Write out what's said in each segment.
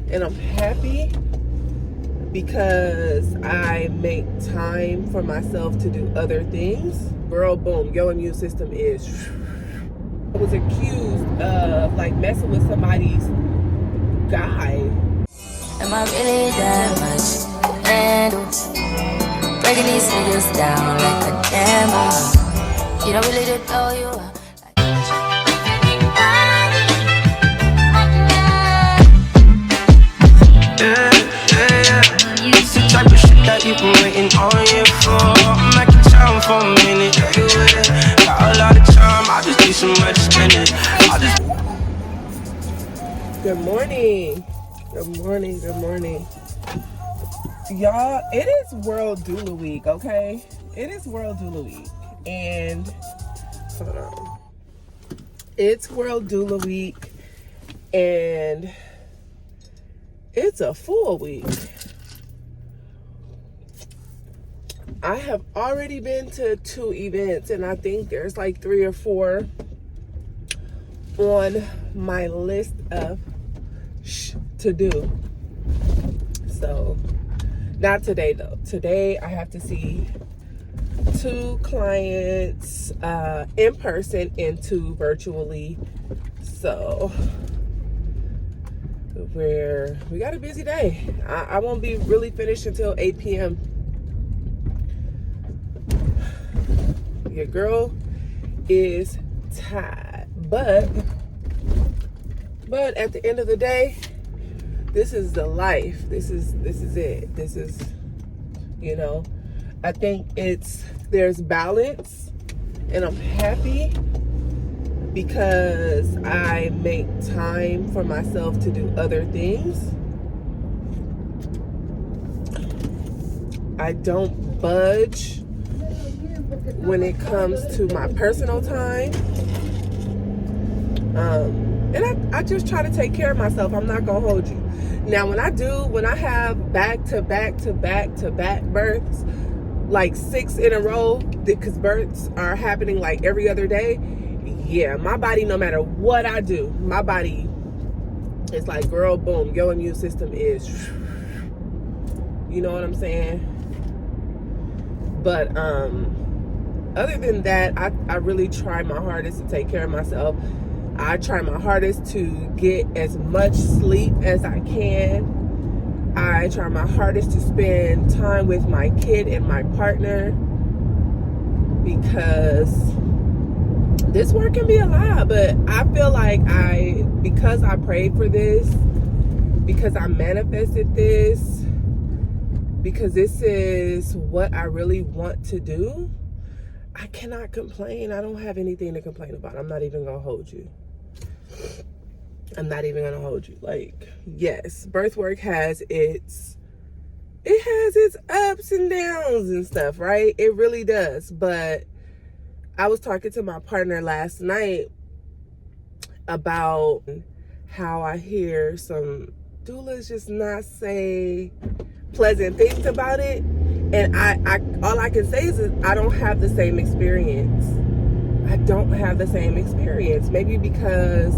and I'm happy because I make time for myself to do other things. Girl, boom, your immune system is. I was accused of like messing with somebody's guy. Am I really that much to handle? Breaking these niggas down like a camel. You don't really did know you are. It's the type of shit that you've been waiting on you for. I'm making time for a minute. Got a lot of time, I just need some much spending. Good morning. Good morning. Good morning. Y'all, it is World Doula Week, okay? It is World Doula Week. And, hold on. It's World Doula Week. And it's a full week. I have already been to 2 events, and I think there's like 3 or 4 on my list of to do. So, not today though. Today I have to see 2 clients in person and 2 virtually. So, we got a busy day. I won't be really finished until 8 p.m. Your girl is tired, but at the end of the day, this is the life. This is it. This is, you know, I think there's balance, and I'm happy because I make time for myself to do other things. I don't budge when it comes to my personal time. And I just try to take care of myself. I'm not gonna hold you. Now, when I have back to back births, like 6 in a row, because births are happening like every other day, yeah, my body, no matter what I do, my body is like, girl, boom, your immune system is, you know what I'm saying? But other than that, I really try my hardest to take care of myself. I try my hardest to get as much sleep as I can. I try my hardest to spend time with my kid and my partner, because this work can be a lot, but I feel like because I prayed for this, because I manifested this, because this is what I really want to do, I cannot complain. I don't have anything to complain about. I'm not even gonna hold you. I'm not even gonna hold you. Like, yes, birth work has its ups and downs and stuff, right? It really does. But I was talking to my partner last night about how I hear some doulas just not say pleasant things about it. And I all I can say is that I don't have the same experience. I don't have the same experience. Maybe because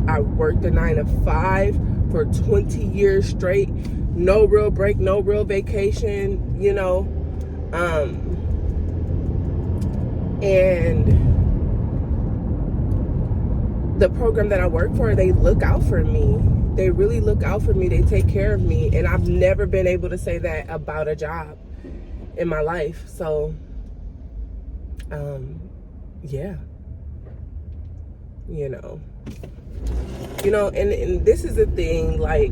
I worked a 9 to 5 for 20 years straight. No real break, no real vacation, you know. And the program that I work for, they look out for me. They really look out for me. They take care of me. And I've never been able to say that about a job in my life. So, yeah. You know, and this is the thing, like,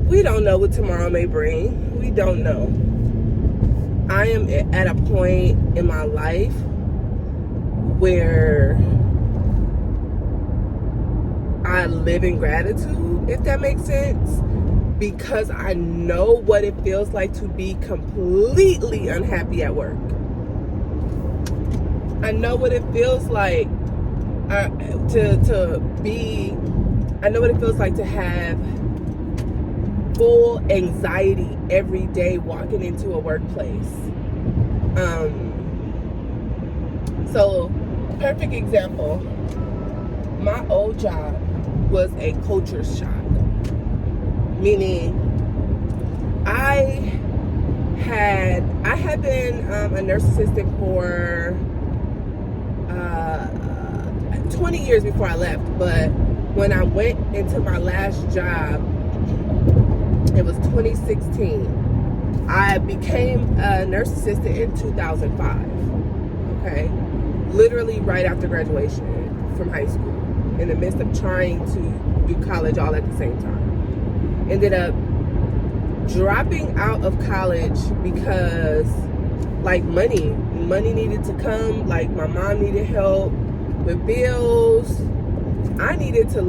we don't know what tomorrow may bring. We don't know. I am at a point in my life where I live in gratitude, if that makes sense, because I know what it feels like to be completely unhappy at work. I know what it feels like I know what it feels like to have full anxiety every day walking into a workplace. So, perfect example, my old job, was a culture shock. Meaning, I had been a nurse assistant for 20 years before I left, but when I went into my last job, it was 2016. I became a nurse assistant in 2005. Okay, literally right after graduation from high school, in the midst of trying to do college all at the same time. Ended up dropping out of college because, like, money needed to come. Like, my mom needed help with bills. I needed to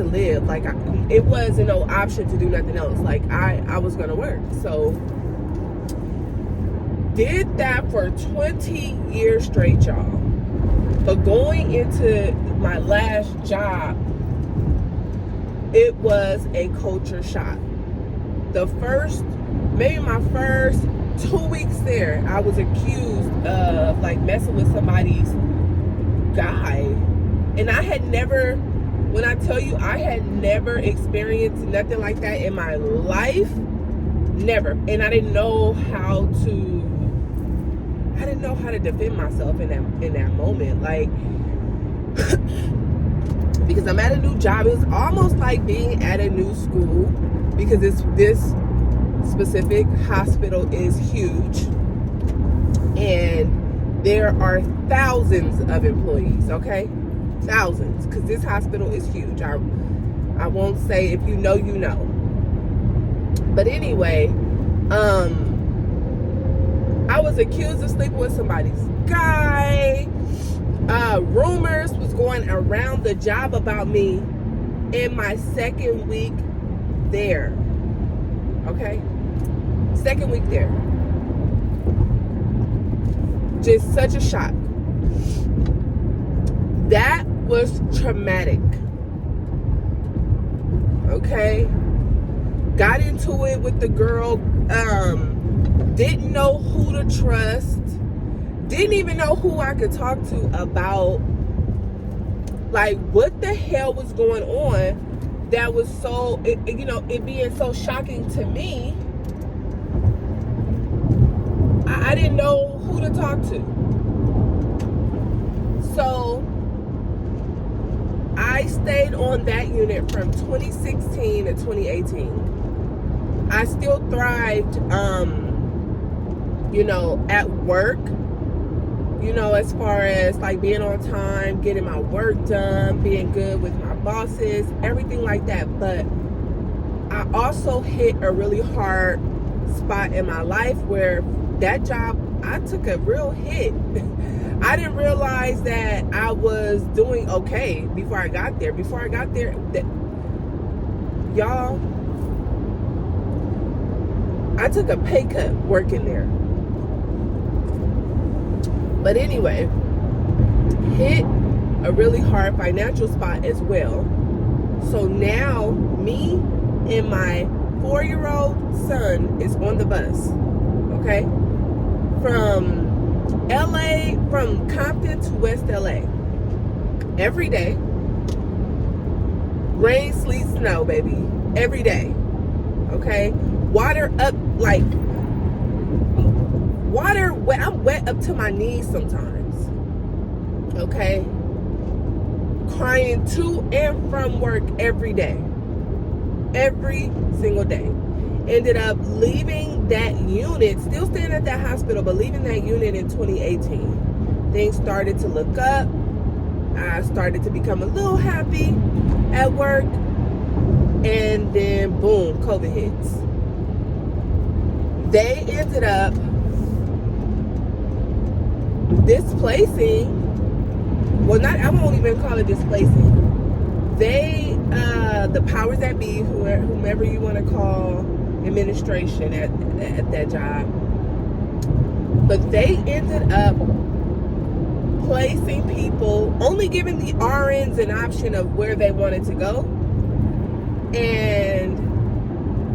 live. Like, it wasn't no option to do nothing else. Like, I was gonna work. So did that for 20 years straight, y'all. But going into my last job, it was a culture shock. Maybe my first 2 weeks there, I was accused of, like, messing with somebody's guy. And I had never, when I tell you, I had never experienced nothing like that in my life. Never. And I didn't know how to defend myself in that moment. Like, because I'm at a new job. It was almost like being at a new school, because this specific hospital is huge, and there are thousands of employees. Okay, thousands, because this hospital is huge. I won't say, if you know, you know. But anyway, I was accused of sleeping with somebody's guy. Rumors was going around the job about me in my second week there. Okay? Second week there. Just such a shock. That was traumatic. Okay? Got into it with the girl. Didn't know who to trust. Didn't even know who I could talk to about, like, what the hell was going on that was so, it being so shocking to me. I didn't know who to talk to. So I stayed on that unit from 2016 to 2018. I still thrived, at work, as far as, like, being on time, getting my work done, being good with my bosses, everything like that. But I also hit a really hard spot in my life where that job, I took a real hit. I didn't realize that I was doing okay before I got there. Y'all, I took a pay cut working there. But anyway, hit a really hard financial spot as well. So now me and my 4-year-old son is on the bus, okay? From Compton to West LA. Every day. Rain, sleet, snow, baby. Every day. Okay? Water up, like, I'm wet up to my knees sometimes. Okay? Crying to and from work every day. Every single day. Ended up leaving that unit, still staying at that hospital, but leaving that unit in 2018. Things started to look up. I started to become a little happy at work. And then, boom, COVID hits. They ended up displacing, I won't even call it displacing. They, the powers that be, whomever you want to call administration at that job, but they ended up placing people, only giving the RNs an option of where they wanted to go, and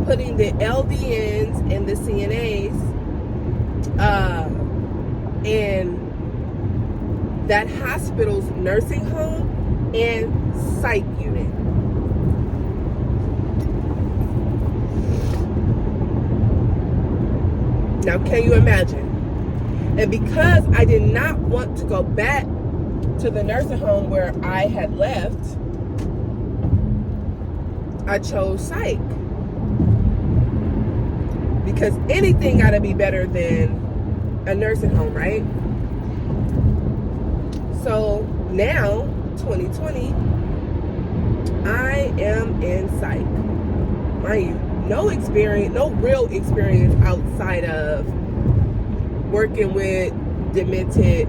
putting the LVNs and the CNAs in that hospital's nursing home and psych unit. Now, can you imagine? And because I did not want to go back to the nursing home where I had left, I chose psych. Because anything got to be better than a nursing home, right? So now, 2020, I am in psych. Mind you, no experience, no real experience outside of working with demented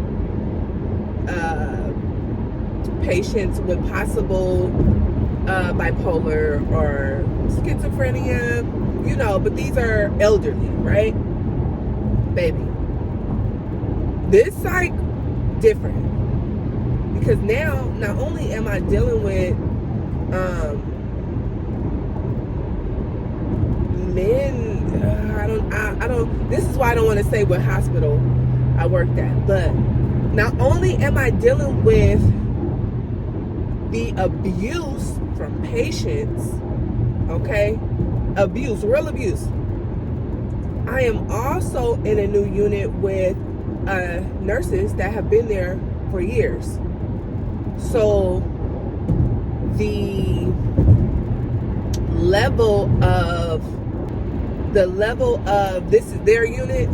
patients with possible bipolar or schizophrenia, you know, but these are elderly, right? Baby. This psych, different. Because now, not only am I dealing with men, I don't, this is why I don't want to say what hospital I worked at, but not only am I dealing with the abuse from patients, okay, abuse, real abuse, I am also in a new unit with nurses that have been there for years. So the level of this is their unit.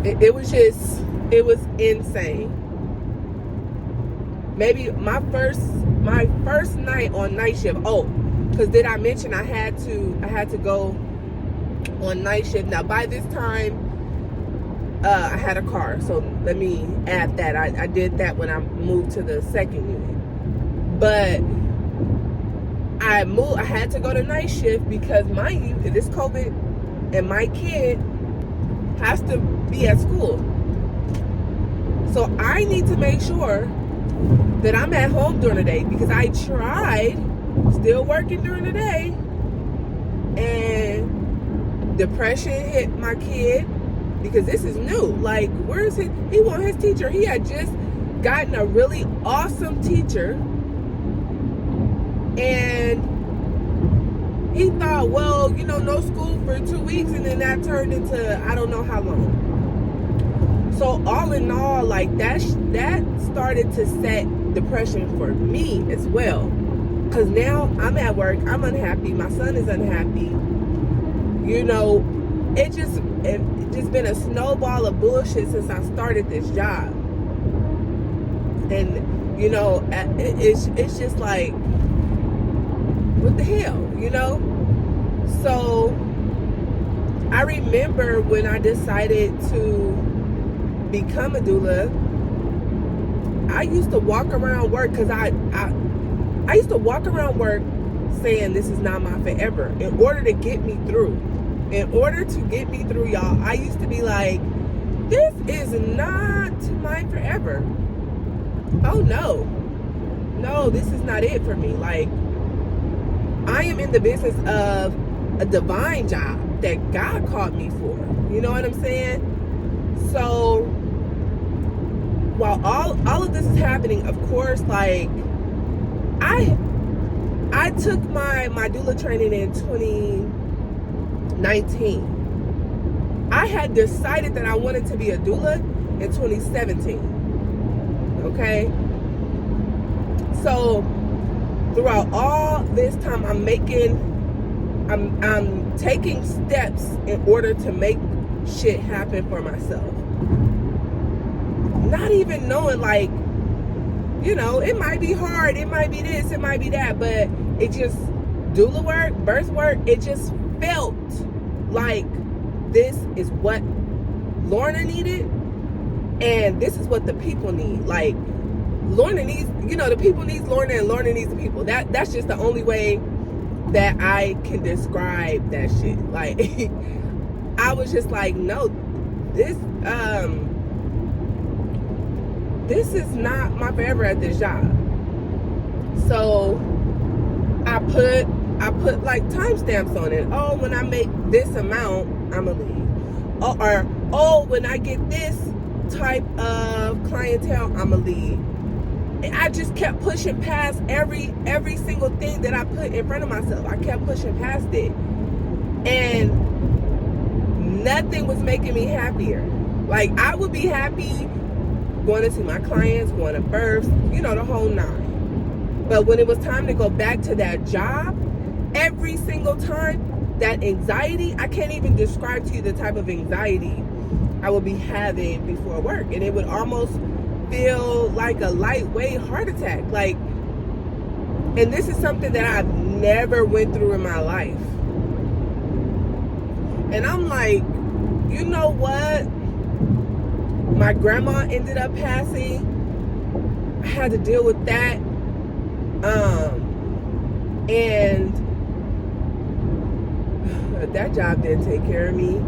it was insane. Maybe my first night on night shift. Oh, because did I mention I had to go on night shift? Now by this time, I had a car, so let me add that. I did that when I moved to the second unit, but I had to go to night shift because, mind you, it is COVID, and my kid has to be at school. So I need to make sure that I'm at home during the day, because I tried still working during the day, and depression hit my kid, because this is new. Like, where is he? He want his teacher. He had just gotten a really awesome teacher, and he thought, well, you know, no school for 2 weeks, and then that turned into I don't know how long. So all in all, like, that started to set depression for me as well, because now I'm at work, I'm unhappy, my son is unhappy, you know. It just been a snowball of bullshit since I started this job. And, you know, it's just like, what the hell, you know? So I remember when I decided to become a doula, I used to walk around work, because I used to walk around work saying this is not my forever, in order to get me through. In order to get me through, y'all, I used to be like, this is not my forever. Oh no, this is not it for me. Like, I am in the business of a divine job that God called me for. You know what I'm saying? So while all of this is happening, of course, like, I took my doula training in 2019. I had decided that I wanted to be a doula in 2017. Okay? So throughout all this time, I'm taking steps in order to make shit happen for myself. Not even knowing, like, you know, it might be hard, it might be this, it might be that, but it just, doula work, birth work, it just felt like this is what Lorna needed, and this is what the people need. Like, Lorna needs, you know, the people needs Lorna, and Lorna needs the people. That's just the only way that I can describe that shit. Like, I was just like, no, this is not my forever at this job. So I put like timestamps on it. Oh, when I make this amount, I'ma leave. Or when I get this type of clientele, I'ma leave. And I just kept pushing past every single thing that I put in front of myself. I kept pushing past it. And nothing was making me happier. Like, I would be happy going to see my clients, going to births, you know, the whole nine. But when it was time to go back to that job, every single time, that anxiety, I can't even describe to you the type of anxiety I would be having before work. And it would almost feel like a lightweight heart attack. Like, and this is something that I've never went through in my life. And I'm like, you know what? My grandma ended up passing. I had to deal with that. And that job didn't take care of me.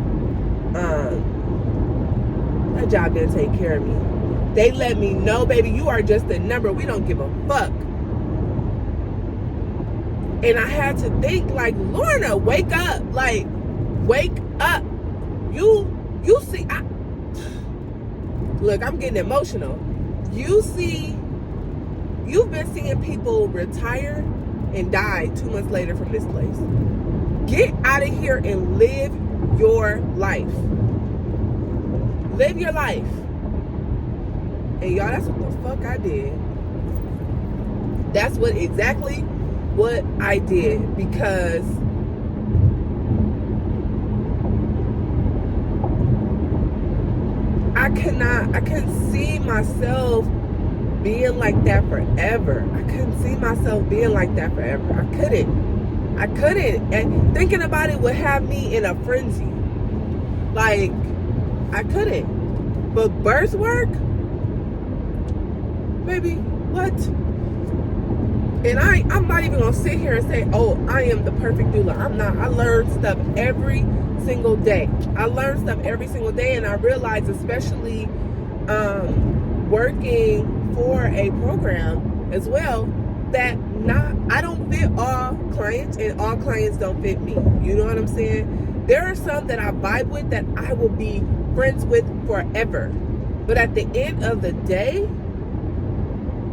That job didn't take care of me. They let me know, baby, you are just a number. We don't give a fuck. And I had to think, like, Lorna, wake up. Like, wake up. You see, look, I'm getting emotional. You've been seeing people retire and die 2 months later from this place. Get out of here and live your life. Live your life. And y'all, that's what the fuck I did. That's exactly what I did, because I couldn't see myself being like that forever. I couldn't see myself being like that forever. I couldn't. And thinking about it would have me in a frenzy. Like, I couldn't. But birth work, baby, what? And I'm not even gonna sit here and say, oh, I am the perfect doula. I'm not. I learn stuff every single day. And I realize, especially working for a program as well, that I don't fit all clients, and all clients don't fit me. You know what I'm saying? There are some that I vibe with that I will be friends with forever. But at the end of the day,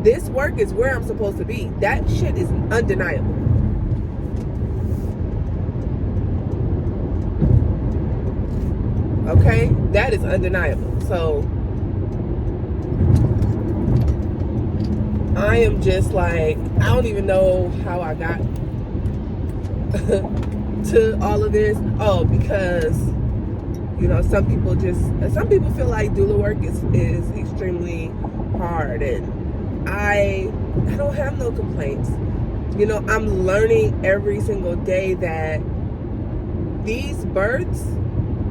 this work is where I'm supposed to be. That shit is undeniable. Okay? That is undeniable. So I am just like, I don't even know how I got to all of this. Oh, because, you know, some people feel like doula work is extremely hard, and I don't have no complaints. You know, I'm learning every single day that these births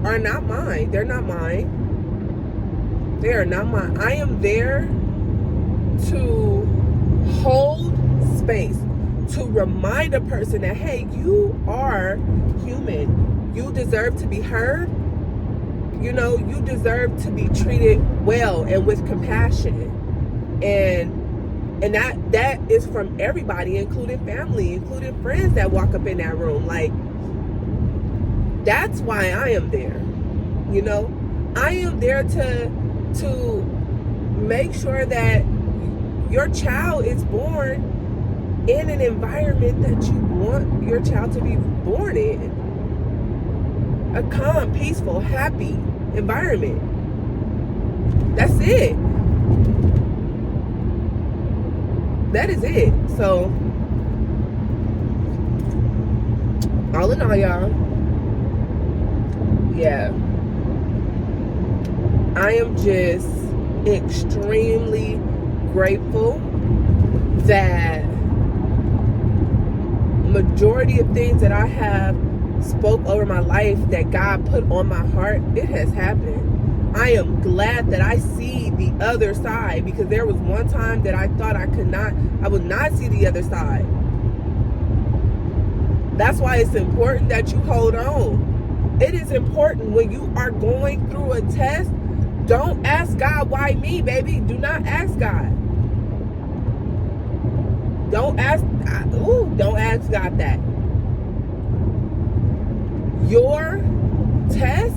are not mine. They're not mine. They are not mine. I am there to hold space, to remind a person that, hey, you are human. You deserve to be heard. You know, you deserve to be treated well and with compassion. And that is from everybody, including family, including friends that walk up in that room. Like, that's why I am there. You know, I am there to make sure that your child is born in an environment that you want your child to be born in. A calm, peaceful, happy environment. That's it. That is it. So, all in all, y'all, yeah, I am just extremely grateful that majority of things that I have spoke over my life that God put on my heart, it has happened. I am glad that I see the other side, because there was one time that I thought I would not see the other side. That's why it's important that you hold on. It is important when you are going through a test. Don't ask God, why me, baby? Do not ask God. Don't ask God that. Your test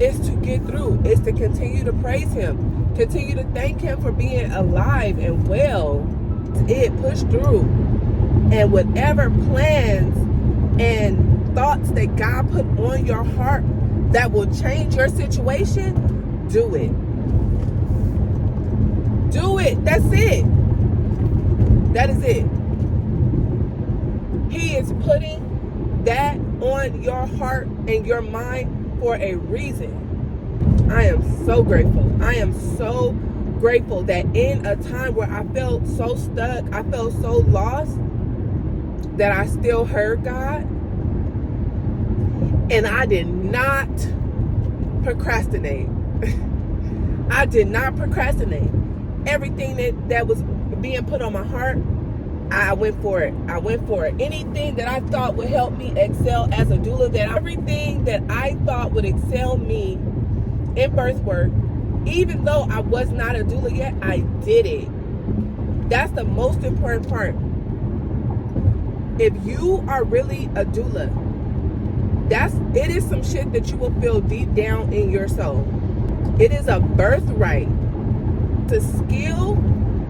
is to get through. It's to continue to praise Him. Continue to thank Him for being alive and well. Push through. And whatever plans and thoughts that God put on your heart that will change your situation, do it. Do it. That's it. That is it. He is putting that on your heart and your mind for a reason. I am so grateful. I am so grateful that in a time where I felt so stuck, I felt so lost, that I still heard God. And I did not procrastinate. I did not procrastinate. Everything that was being put on my heart, I went for it. I went for it. Anything that I thought would help me excel as a doula, everything that I thought would excel me in birth work, even though I was not a doula yet, I did it. That's the most important part. If you are really a doula, it is some shit that you will feel deep down in your soul. It is a birthright. It's a skill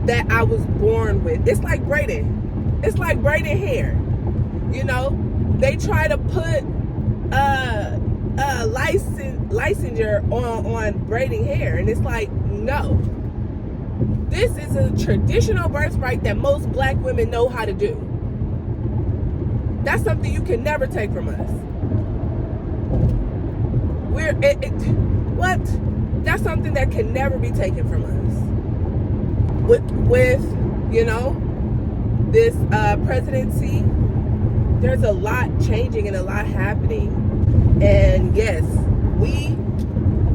that I was born with. It's like braiding. It's like braiding hair. You know, they try to put licensure on braiding hair, and it's like, no. This is a traditional birthright that most black women know how to do. That's something you can never take from us. That's something that can never be taken from us. With you know, this presidency, there's a lot changing and a lot happening. And yes, we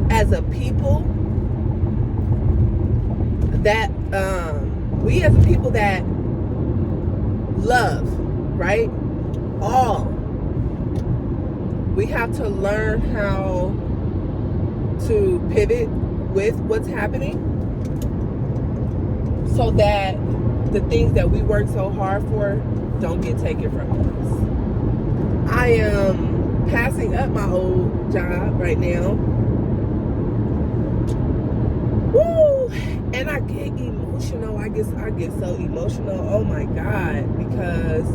as a people that love, right? We have to learn how to pivot with what's happening so that the things that we work so hard for don't get taken from us. I am passing up my old job right now. Woo! And I get emotional. I get so emotional. Oh my God, because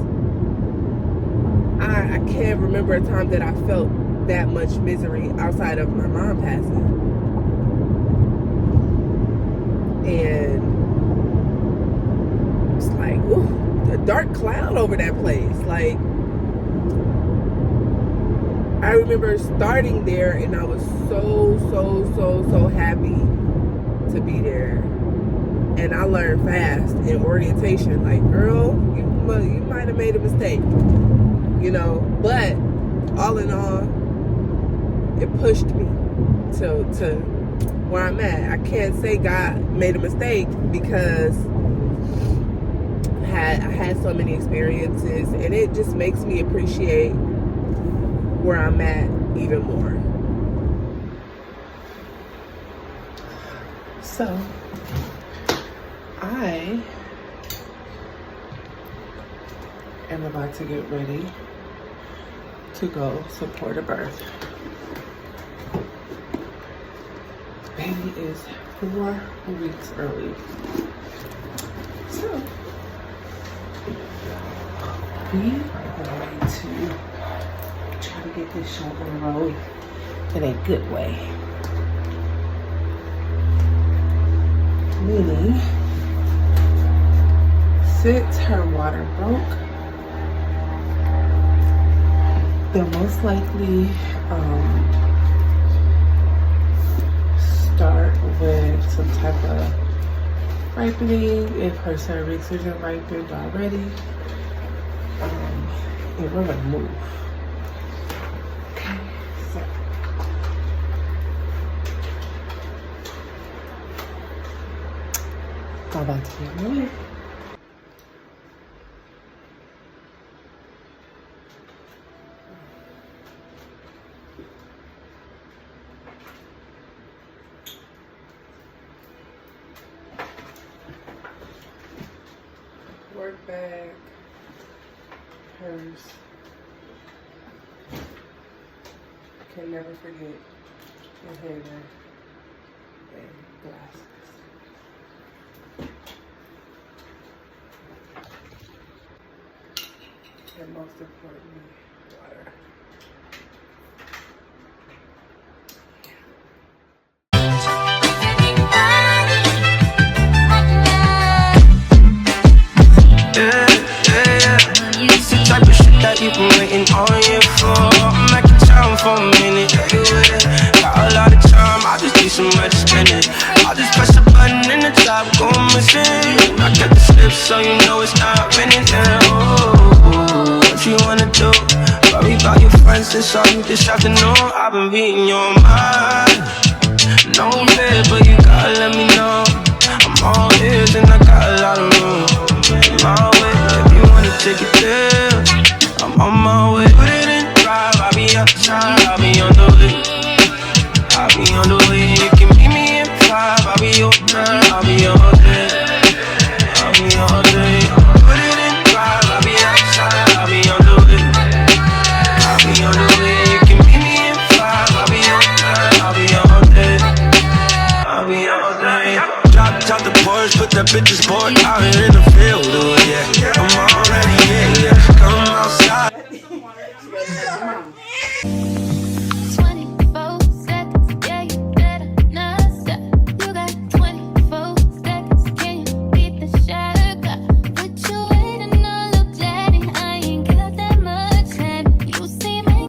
I can't remember a time that I felt that much misery outside of my mom passing. And it's like, ooh, a dark cloud over that place. Like, I remember starting there and I was so happy to be there. And I learned fast in orientation, like, girl, you might have made a mistake. You know, but all in all, it pushed me to where I'm at. I can't say God made a mistake because I had so many experiences, and it just makes me appreciate where I'm at even more. So, I am about to get ready to go support a birth. Baby is 4 weeks early. So, we are going to try to get this show on the road in a good way. Meaning, since her water broke, they'll most likely start with some type of ripening if her cervix isn't ripened already. And we're gonna move. Okay, so I'm about to get ready. Work bag, purse. Can never forget inhaler and glasses. And most importantly, water. so you know it's not winning now. Ooh, what you wanna do? Worry about your friends, that's all you this afternoon. I've been reading your mind. No fear, but you gotta let me know. I'm all ears and I got a lot of room. My way, if you wanna take it there, I'm on my way. Put it in drive, I'll be outside, I'll be on the way. I'll be on the way, you can meet me in 5. I'll be your time, I'll be all day. I'll be all day. Put it in drive, I'll be outside, I'll be on the way. I'll be on the way, you can meet me in 5. I'll be your time, I'll be all day. I'll be all day. Drop the Porsche, put that bitch in sport out here in the field, yeah. I'm already